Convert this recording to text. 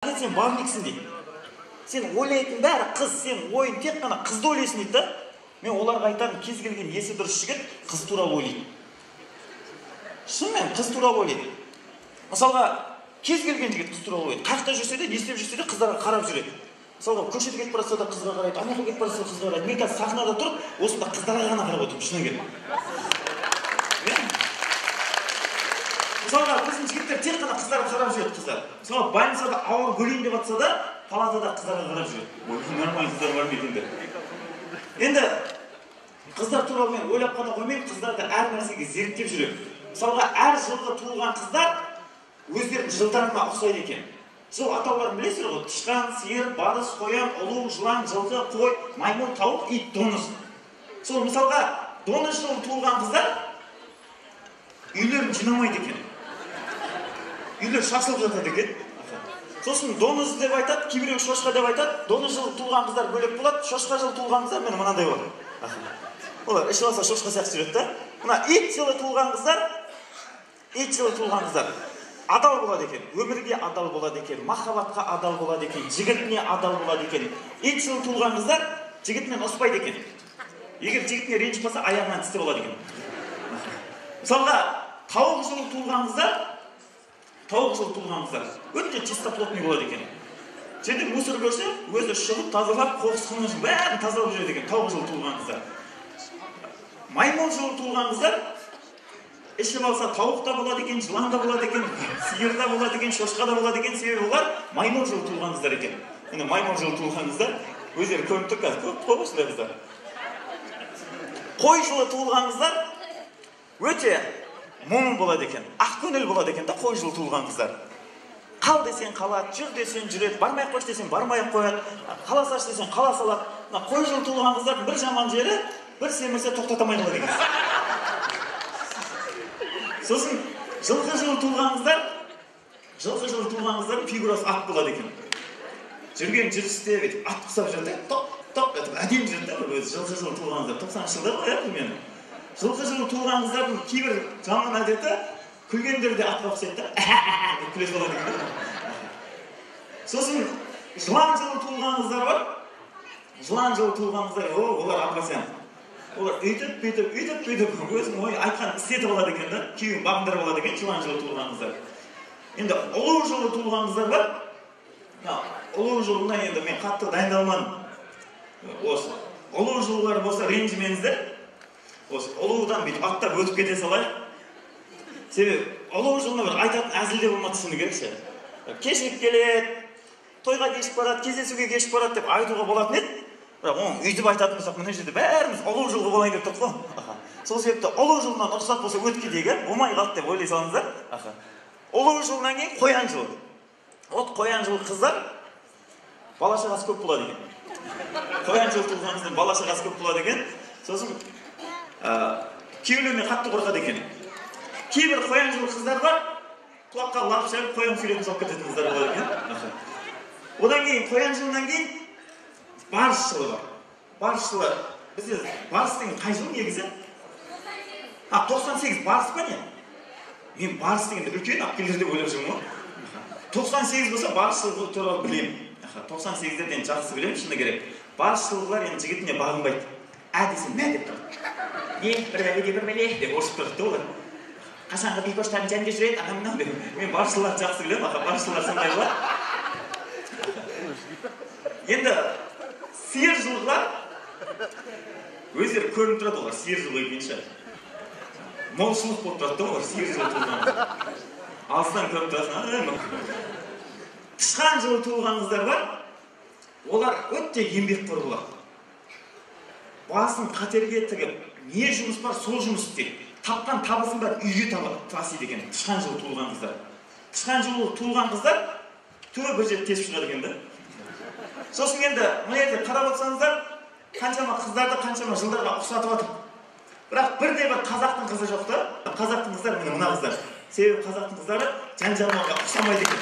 Сен барлықсың дейді. Сен ойлайтын бәрі қыз, сен ойын тек қана қызды ойлайсың дейді да. Мен оларға айтамын, кез келген есі дұрыс жігіт қыз туралы ойлайды. Шынымен қыз туралы ойлайды. Мысалға, кез келген жігіт қыз туралы ойлайды. Қақта жүрсе де, не істеп жүрсе де қыздарға қарап жүреді. Мысалға, көшеде кетіп барса да қызға қарайды, ана жаққа кетіп барса қызға қарайды. Мен қазір сахнада тұрып, осында қыздарға ғана қарап отырмын, шынымен келіп. Мысалға, біздің жігіттер тек қана қыздарға қарап жүреді, қыздар. Мысалға, больницада ауыр көрейін деп жатса да, палатада қыздарға қарап жүреді. Ой, нормальный қыздар бар ма екен. Енді қыздар туралы мен ойлап қана қоймаймын, қыздарды әр нәрсеге зерттеп жүремін. Мысалға, әр жылғы туылған қыздар өздерінің жылдарына ұқсайды екен. Жыл атауларын білесіздер ғой, тышқан, сиыр, бадыс, қоян, ұлу, жылан, жылқы, қой, маймыл, тауық, ит, доңыз. Сол мысалға, доңыз жылы туылған қыздар үйлерін жинамайды екен. Үйлер шашылып жатады екен. Сосын доңыз деп айтады, кейбіреу шошқа деп айтады. Доңыз жылы туылған қыздар бөлек болады, шошқа жылы туылған қыздар міне мынандай болады. Олар ішіп алса шошқа сияқты жүреді да. Мына ит жылы туылған қыздар, адал болады екен, өмірге адал болады екен, махаббатқа адал болады екен, жігітіне адал болады екен. Ит жылы туылған қыздар жігітінен оспайды екен. Егер жігітіне ренжіп қалса, аяғынан тісте болады екен. Мысалға, тауық жылы туылған қыздар өте чистоплотный болады екен. Жерде мусор көрсе, өзі шығып тазалап, қоқыс қылмысын бәрін тазалап жүреді екен, тауық жылы туылған қыздар. Маймыл жылы туылған қыздар ішіп алса тауық та болады екен, жылан да болады екен, сиыр да болады екен, шошқа да болады екен, себебі олар маймыл жылы туылған қыздар екен. Енді маймыл жылы туылған қыздар өздері көрініп тұр қазір, көп қой осындай қыздар. Қой жылы туылған қыздар өте момын болады екен, ақкөңіл болады екен да қой жылы туылған қыздар. Қал десең қалады, жүр десең жүреді, бармай қойшы десең бармай қояды, қала саш десең қала салады. Қой жылы туылған қыздардың бір жаман жері, бір семірсе тоқтатамай қалады екен. Сосын жылқы жылы туылған қыздардың фигурасы ат болады екен. Жүрген жүрісте ат құсап жүрді, топ етіп әдемі жүрді, өзі жылқы жылы туылған қыздар. 90 жылдар ғой мен. Жылқы жылы туылған қыздардың кейбір жаман әдеті күлгендерде атқа ұқсайды да, деп күле салады екен. Сосын жылан жылы туылған қыздар бар. Жылан жылы туылған қыздар, олар апасен. Олар үйтіп, өзің ой айтқан істетіп алады екен да, күйеуін бағындырып алады екен жылан жылы туылған қыздар. Енді ұлу жылы туылған қыздар бар. Ұлу жылына енді мен қатты дайындалмадым. Осы ұлу жылылар болса ренжімеңіздер. Осы ұлудан бүйтіп аттап өтіп кете салайық. Себебі ұлу жылына бір айтатын әзілде болмады шыны керек ше. Кешігіп келеді, тойға кешіп барады, кездесуге кешіп барады деп айтуға болатын еді. Бірақ оны үйтіп айтатын болсақ, мына жерде бәріміз ұлу жылғы болайын деп тұрдық қой. Сол себепті ұлу жылынан рұқсат болса өтіп кетейік, болмай қалды деп ойлай салыңыздар. Ұлу жылынан кейін қоян жылы. От қоян жылы қыздар бала шағасы көп болады екен. Қоян жылы туылған қыздың бала шағасы көп болады екен. Сосын күйеулеріне қатты қорқады екен. Кейбір қоян жылы қыздар бар, құлаққа лап шайып қоян сүйретін салып кететін қыздар болады екен. Одан кейін қоян жылынан кейін барыс жылы бар. Барыс жылы, бізде барыс деген қай жыл негізі? 98 барыс па не? Мен барыс дегенде үлкен апкелдер деп ойлап жүрмін ғой. 98 болса барыс жылғы туралы білемін. 98-ден жақсы білемін, шыны керек. Барыс жылғылар енді жігітіне бағынбайды. Десе мә деп тұрады. Не, бір бәле деп орысып тұрады олар. Қашанғы бейкоштарын жәнде жүреді, анамнан деп. Мен барыс жылғыларды жақсы білемін, барыс жылғылар сондай болады. Енді сиыр жылғылар өздері көрініп тұрады олар, сиыр жылғы екенші. Молшылық болып тұрады олар, сиыр жылы туылған. Алыстан көріп тұрасың. Тышқан жылы туылған қыздар бар, олар өте еңбекқор болады. Басын қатерге тігіп, не жұмыс бар, сол жұмыс істейді. Тапқан табысын бар, үйге тасиды екен. Тышқан жылы туылған қыздар. Тышқан жылы туылған қыздар түбі бір жерде тесіп шығады екен да. Сосын енді мына жерде қарап отырсаңыздар, қаншама қыздарды қаншама жылдарға ұқсатып жатыр. Бірақ бірде-бір қазақтың қызы жоқ та. Қазақтың қыздары міне мына қыздар. Себебі қазақтың қыздары жан-жағына ұқсамайды екен.